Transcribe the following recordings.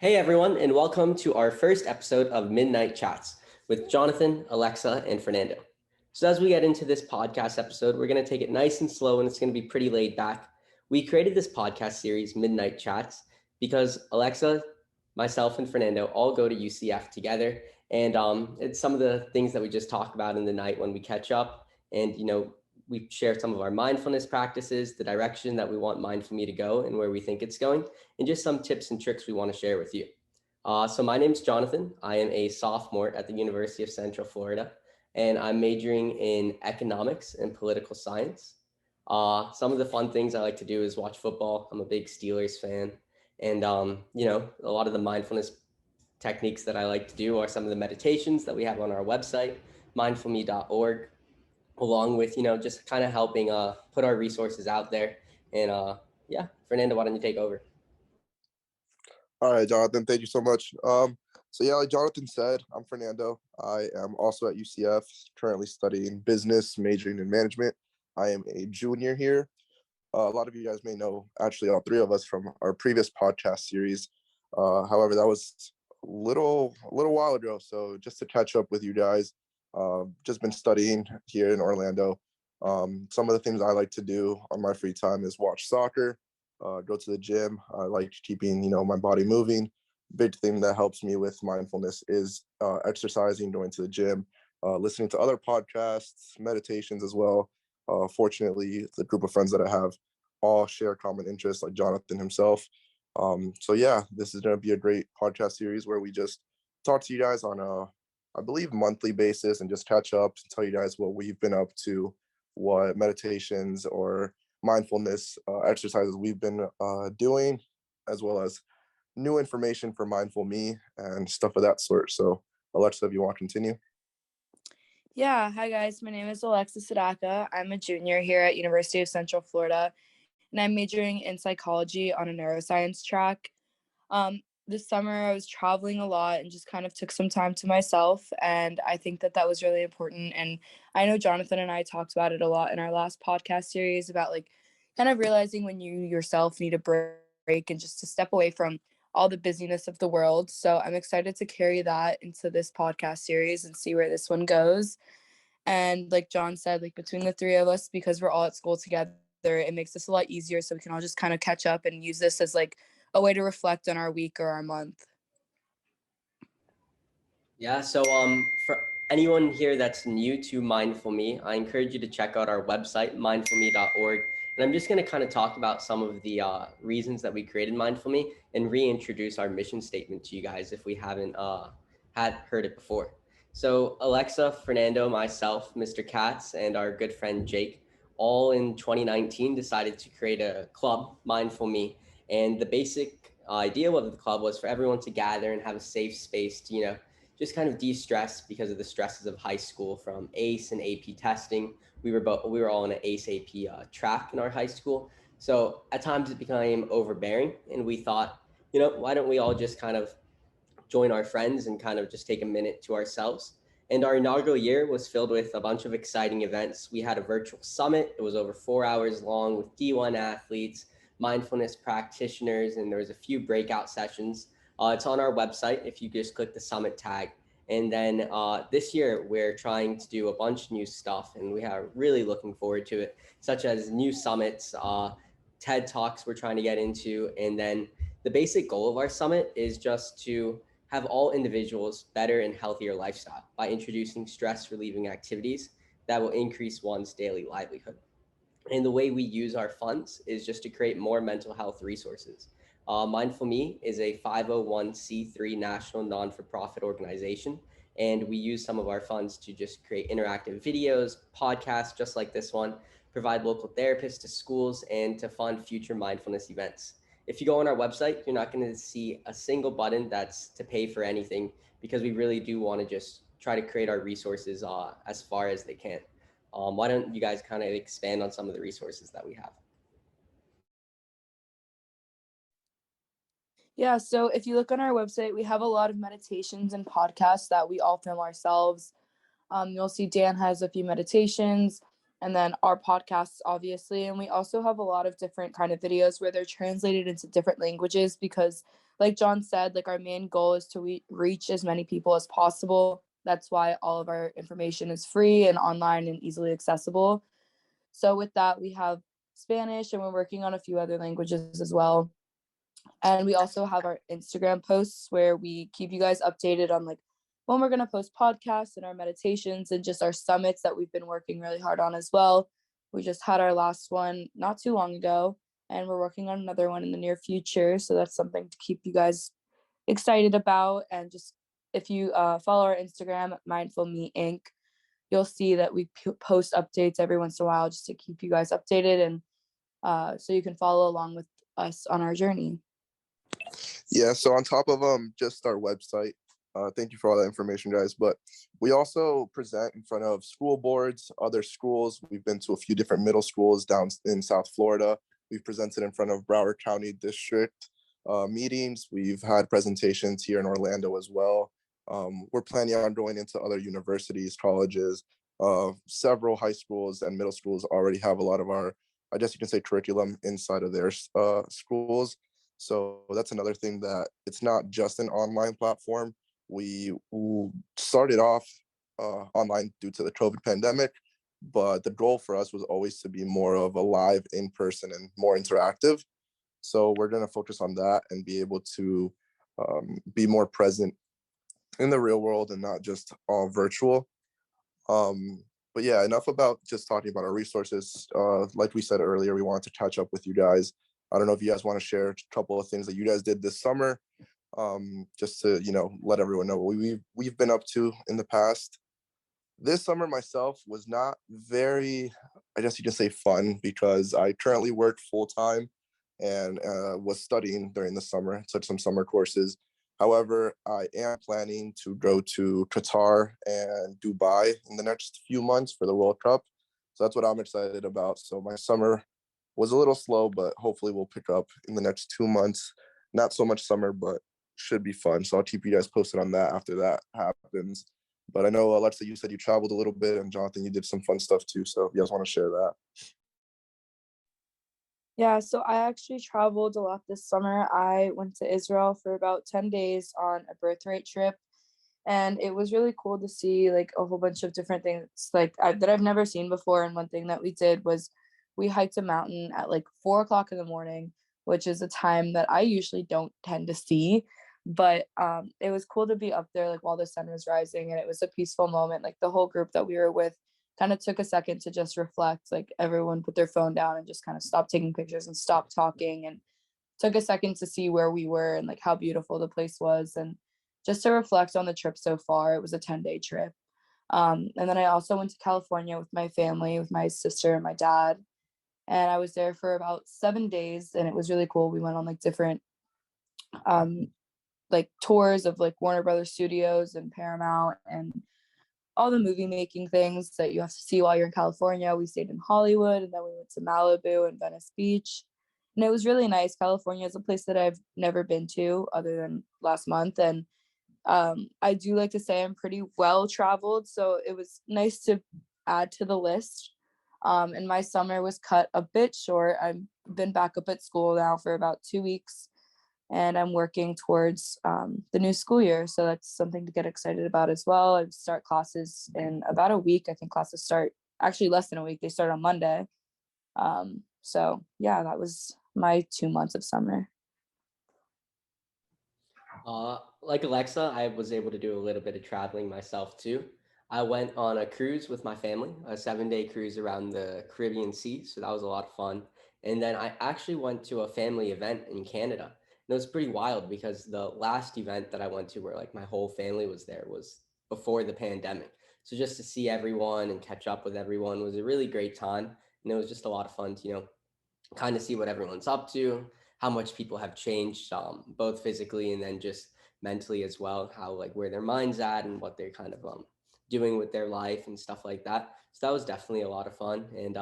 Hey everyone, and welcome to our first episode of Midnight Chats with Jonathan, Alexa, and Fernando. So, as we get into this podcast episode, we're going to take it nice and slow and it's going to be pretty laid back. We created this podcast series, Midnight Chats, because Alexa, myself, and Fernando all go to UCF together. And it's some of the things that we just talk about in the night when we catch up. And, we share some of our mindfulness practices, the direction that we want mindfulme to go, and where we think it's going, and just some tips and tricks we want to share with you. So my name's Jonathan. I am a sophomore at the University of Central Florida, and I'm majoring in economics and political science. Some of the fun things I like to do is watch football. I'm a big Steelers fan, and a lot of the mindfulness techniques that I like to do are some of the meditations that we have on our website, mindfulme.org, along with just kind of helping put our resources out there. And yeah, Fernando, why don't you take over? All right, Jonathan, thank you so much. Like Jonathan said, I'm Fernando. I am also at UCF, currently studying business, majoring in management. I am a junior here. A lot of you guys may know, actually, all three of us from our previous podcast series. However, that was a little while ago. So just to catch up with you guys, just been studying here in Orlando. Some of the things I like to do on my free time is watch soccer, go to the gym. I like keeping, my body moving. Big thing that helps me with mindfulness is exercising, going to the gym, listening to other podcasts, meditations as well. Fortunately, the group of friends that I have all share common interests, like Jonathan himself. This is going to be a great podcast series where we just talk to you guys on I believe, monthly basis and just catch up and tell you guys what we've been up to, what meditations or mindfulness exercises we've been doing, as well as new information for mindFULLme and stuff of that sort. So, Alexa, if you want to continue. Yeah, hi guys. My name is Alexa Sadaka. I'm a junior here at University of Central Florida, and I'm majoring in psychology on a neuroscience track. This summer I was traveling a lot and just kind of took some time to myself, and I think that was really important. And I know Jonathan and I talked about it a lot in our last podcast series about like kind of realizing when you yourself need a break and just to step away from all the busyness of the world. So I'm excited to carry that into this podcast series and see where this one goes. And like John said, like between the three of us, because we're all at school together, it makes this a lot easier, so we can all just kind of catch up and use this as like a way to reflect on our week or our month. Yeah, so for anyone here that's new to mindfulme, I encourage you to check out our website, mindfulme.org. And I'm just going to kind of talk about some of the reasons that we created mindfulme and reintroduce our mission statement to you guys if we haven't had heard it before. So Alexa, Fernando, myself, Mr. Katz, and our good friend Jake, all in 2019 decided to create a club, mindfulme. And the basic idea of the club was for everyone to gather and have a safe space to, just kind of de-stress because of the stresses of high school from ACE and AP testing. We were all in an ACE AP track in our high school. So at times it became overbearing, and we thought, why don't we all just kind of join our friends and kind of just take a minute to ourselves. And our inaugural year was filled with a bunch of exciting events. We had a virtual summit. It was over 4 hours long with D1 athletes, mindfulness practitioners, and there was a few breakout sessions. It's on our website if you just click the summit tag. And then this year, we're trying to do a bunch of new stuff, and we are really looking forward to it, such as new summits, TED Talks we're trying to get into. And then the basic goal of our summit is just to have all individuals better and healthier lifestyle by introducing stress relieving activities that will increase one's daily livelihood. And the way we use our funds is just to create more mental health resources. mindFULLme is a 501c3 national non-for-profit organization, and we use some of our funds to just create interactive videos, podcasts just like this one, provide local therapists to schools, and to fund future mindfulness events. If you go on our website, you're not going to see a single button that's to pay for anything, because we really do want to just try to create our resources as far as they can. Why don't you guys kind of expand on some of the resources that we have? Yeah, so if you look on our website, we have a lot of meditations and podcasts that we all film ourselves. You'll see Dan has a few meditations, and then our podcasts, obviously. And we also have a lot of different kind of videos where they're translated into different languages, because like John said, like our main goal is to reach as many people as possible. That's why all of our information is free and online and easily accessible. So with that, we have Spanish and we're working on a few other languages as well. And we also have our Instagram posts where we keep you guys updated on like when we're going to post podcasts and our meditations and just our summits that we've been working really hard on as well. We just had our last one not too long ago, and we're working on another one in the near future. So that's something to keep you guys excited about. And just if you follow our Instagram, mindFULLme Inc., you'll see that we post updates every once in a while just to keep you guys updated and so you can follow along with us on our journey. Yeah, so on top of just our website, thank you for all that information, guys. But we also present in front of school boards, other schools. We've been to a few different middle schools down in South Florida. We've presented in front of Broward County District meetings. We've had presentations here in Orlando as well. We're planning on going into other universities, colleges. Several high schools and middle schools already have a lot of our, I guess you can say, curriculum inside of their schools. So that's another thing, that it's not just an online platform. We started off online due to the COVID pandemic, but the goal for us was always to be more of a live, in person, and more interactive. So we're going to focus on that and be able to be more present in the real world and not just all virtual. But yeah, enough about just talking about our resources. Like we said earlier, we wanted to catch up with you guys. I don't know if you guys want to share a couple of things that you guys did this summer, just to, let everyone know what we've been up to in the past. This summer myself was not very, I guess you can say, fun, because I currently work full time and was studying during the summer, took some summer courses. However, I am planning to go to Qatar and Dubai in the next few months for the World Cup. So that's what I'm excited about. So my summer was a little slow, but hopefully we'll pick up in the next 2 months. Not so much summer, but should be fun. So I'll keep you guys posted on that after that happens. But I know, Alexa, you said you traveled a little bit, and Jonathan, you did some fun stuff too. So if you guys want to share that. Yeah, so I actually traveled a lot this summer. I went to Israel for about 10 days on a birthright trip. And it was really cool to see like a whole bunch of different things like that I've never seen before. And one thing that we did was we hiked a mountain at like 4 o'clock in the morning, which is a time that I usually don't tend to see. But it was cool to be up there like while the sun was rising, and it was a peaceful moment. Like the whole group that we were with kind of took a second to just reflect. Like everyone put their phone down and just kind of stopped taking pictures and stopped talking, and took a second to see where we were and like how beautiful the place was, and just to reflect on the trip so far. It was a 10-day trip. And then I also went to California with my family, with my sister and my dad. And I was there for about 7 days, and it was really cool. We went on like different like tours of like Warner Brothers Studios and Paramount and all the movie making things that you have to see while you're in California. We stayed in Hollywood, and then we went to Malibu and Venice Beach. And it was really nice. California is a place that I've never been to other than last month. And I do like to say I'm pretty well traveled. So it was nice to add to the list. And my summer was cut a bit short. I've been back up at school now for about 2 weeks, and I'm working towards the new school year. So that's something to get excited about as well. I start classes in about a week. I think classes start actually less than a week. They start on Monday. So yeah, that was my 2 months of summer. Like Alexa, I was able to do a little bit of traveling myself too. I went on a cruise with my family, a 7 day cruise around the Caribbean Sea. So that was a lot of fun. And then I actually went to a family event in Canada. And it was pretty wild because the last event that I went to where like my whole family was there was before the pandemic. So just to see everyone and catch up with everyone was a really great time. And it was just a lot of fun to, kind of see what everyone's up to, how much people have changed, both physically and then just mentally as well, how like where their mind's at and what they're kind of doing with their life and stuff like that. So that was definitely a lot of fun. And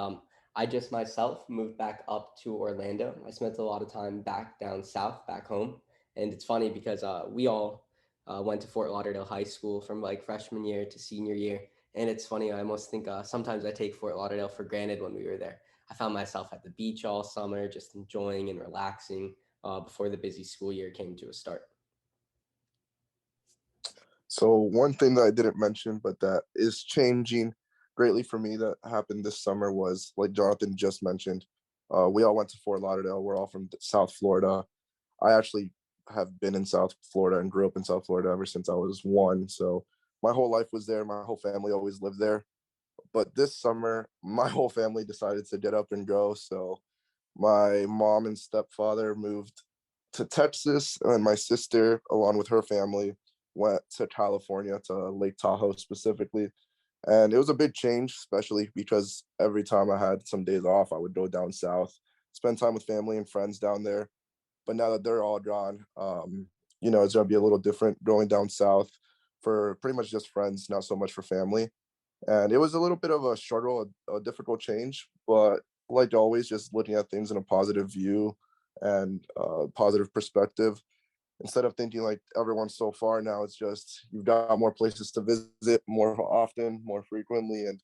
I just myself moved back up to Orlando. I spent a lot of time back down south, back home. And it's funny because we all went to Fort Lauderdale High School from like freshman year to senior year. And it's funny, I almost think sometimes I take Fort Lauderdale for granted when we were there. I found myself at the beach all summer, just enjoying and relaxing. before the busy school year came to a start? So one thing that I didn't mention, but that is changing greatly for me that happened this summer was, like Jonathan just mentioned, we all went to Fort Lauderdale. We're all from South Florida. I actually have been in South Florida and grew up in South Florida ever since I was one. So my whole life was there. My whole family always lived there. But this summer, my whole family decided to get up and go. So my mom and stepfather moved to Texas, and my sister, along with her family, went to California, to Lake Tahoe specifically. And it was a big change, especially because every time I had some days off, I would go down south, spend time with family and friends down there. But now that they're all gone, it's gonna be a little different going down south for pretty much just friends, not so much for family. And it was a little bit of a struggle, a difficult change, but like always, just looking at things in a positive view and positive perspective. Instead of thinking like everyone's so far now, it's just you've got more places to visit more often, more frequently, and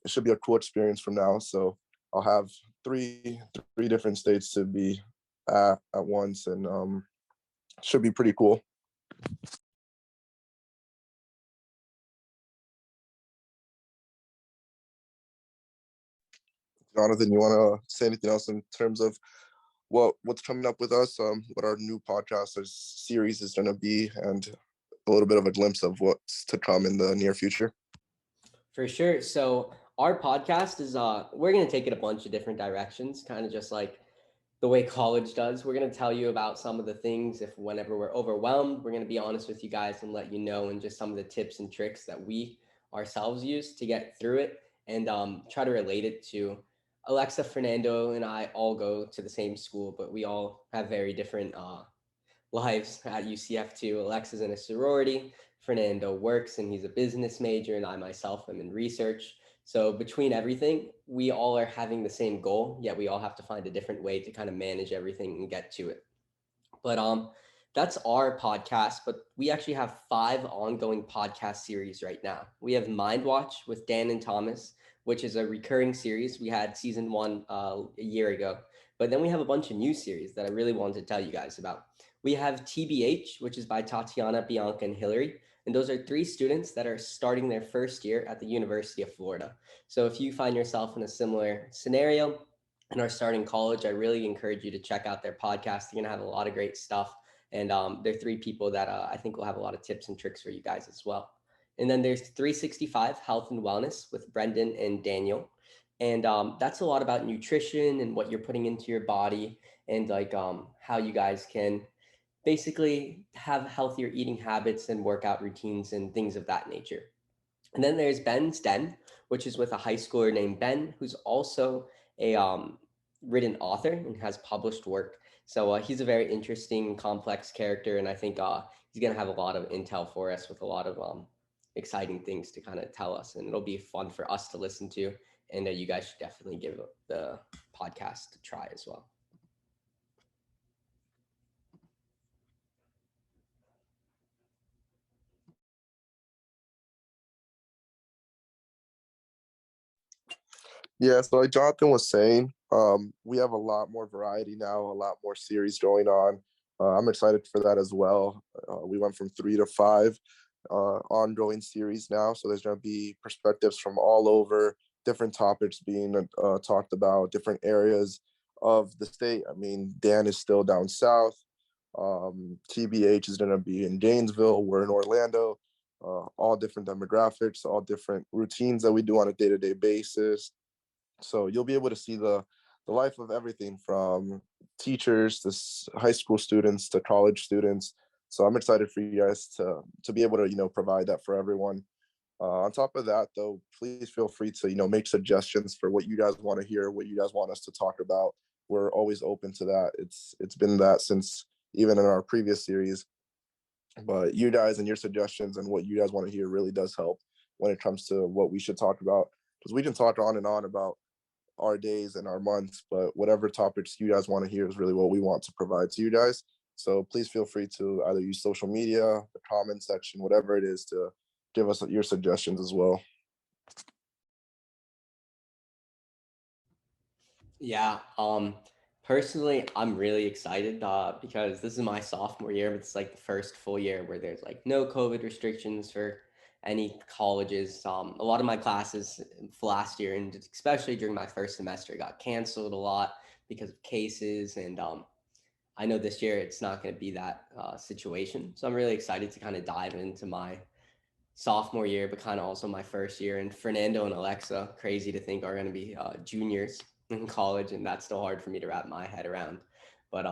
it should be a cool experience from now. So I'll have three different states to be at once, and should be pretty cool. Jonathan, you want to say anything else in terms of what's coming up with us, what our new podcast or series is going to be, and a little bit of a glimpse of what's to come in the near future? For sure. So our podcast is we're gonna take it a bunch of different directions, kind of just like the way college does. We're gonna tell you about some of the things if whenever we're overwhelmed, we're gonna be honest with you guys and let you know and just some of the tips and tricks that we ourselves use to get through it and try to relate it to Alexa, Fernando, and I all go to the same school, but we all have very different lives at UCF too. Alexa's in a sorority. Fernando works and he's a business major, and I myself am in research. So between everything, we all are having the same goal, yet we all have to find a different way to kind of manage everything and get to it. But that's our podcast. But we actually have 5 ongoing podcast series right now. We have Mind Watch with Dan and Thomas, which is a recurring series. We had season 1 a year ago. But then we have a bunch of new series that I really wanted to tell you guys about. We have TBH, which is by Tatiana, Bianca, and Hillary. And those are 3 students that are starting their first year at the University of Florida. So if you find yourself in a similar scenario, and are starting college, I really encourage you to check out their podcast. They're going to have a lot of great stuff. And they're 3 people that I think will have a lot of tips and tricks for you guys as well. And then there's 365 Health and Wellness with Brendan and Daniel. And that's a lot about nutrition and what you're putting into your body and like how you guys can basically have healthier eating habits and workout routines and things of that nature. And then there's Ben's Den, which is with a high schooler named Ben, who's also a written author and has published work. So he's a very interesting, complex character, and I think he's gonna have a lot of intel for us with a lot of exciting things to kind of tell us, and it'll be fun for us to listen to. And you guys should definitely give the podcast a try as well. Yeah, so like Jonathan was saying, we have a lot more variety now, a lot more series going on. I'm excited for that as well. We went from 3 to 5 ongoing series now, so there's going to be perspectives from all over, different topics being talked about, different areas of the state. I mean, Dan is still down south. TBH is going to be in Gainesville. We're in Orlando. All different demographics, all different routines that we do on a day-to-day basis. So you'll be able to see the life of everything from teachers to high school students to college students. So I'm excited for you guys to be able to provide that for everyone. On top of that, though, please feel free to make suggestions for what you guys want to hear, what you guys want us to talk about. We're always open to that. It's been that since even in our previous series. But you guys and your suggestions and what you guys want to hear really does help when it comes to what we should talk about, because we can talk on and on about our days and our months, but whatever topics you guys want to hear is really what we want to provide to you guys. So please feel free to either use social media, the comment section, whatever it is, to give us your suggestions as well. Yeah, Personally, I'm really excited because this is my sophomore year, but it's like the first full year where there's like no COVID restrictions for any colleges. A lot of my classes last year, and especially during my first semester, got canceled a lot because of cases. And I know this year it's not going to be that situation. So I'm really excited to kind of dive into my sophomore year, but kind of also my first year. And Fernando and Alexa, crazy to think, are going to be juniors in college, and that's still hard for me to wrap my head around. But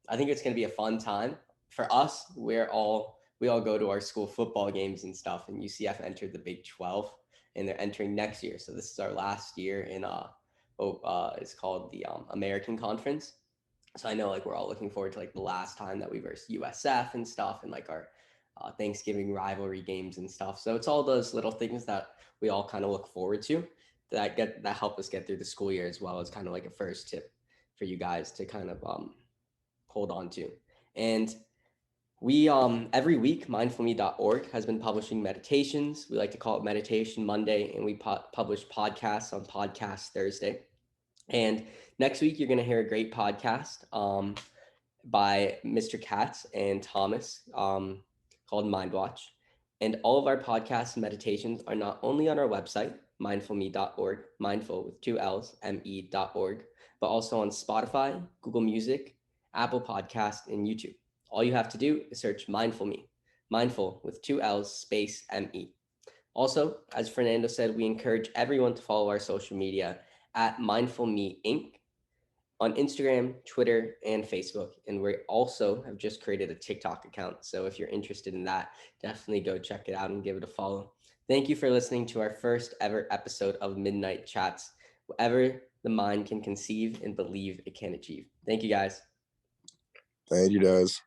I think it's going to be a fun time for us. We all go to our school football games and stuff, and UCF entered the Big 12, and they're entering next year. So this is our last year in it's called the American Conference. So I know like we're all looking forward to like the last time that we versed USF and stuff, and like our Thanksgiving rivalry games and stuff. So it's all those little things that we all kind of look forward to that help us get through the school year, as well as kind of like a first tip for you guys to kind of hold on to. And we every week mindfulme.org has been publishing meditations. We like to call it Meditation Monday, and we publish podcasts on Podcast Thursday. And next week you're going to hear a great podcast by Mr. Katz and Thomas called Mind Watch. And all of our podcasts and meditations are not only on our website, mindfulme.org, mindful with two L's, me.org, but also on Spotify, Google Music, Apple Podcast, and YouTube. All you have to do is search Mindful Me, mindful with two L's, space me. Also, as Fernando said, we encourage everyone to follow our social media at Mindful Me Inc. on Instagram, Twitter, and Facebook. And we also have just created a TikTok account. So if you're interested in that, definitely go check it out and give it a follow. Thank you for listening to our first ever episode of Midnight Chats, whatever the mind can conceive and believe it can achieve. Thank you, guys. Thank you, guys.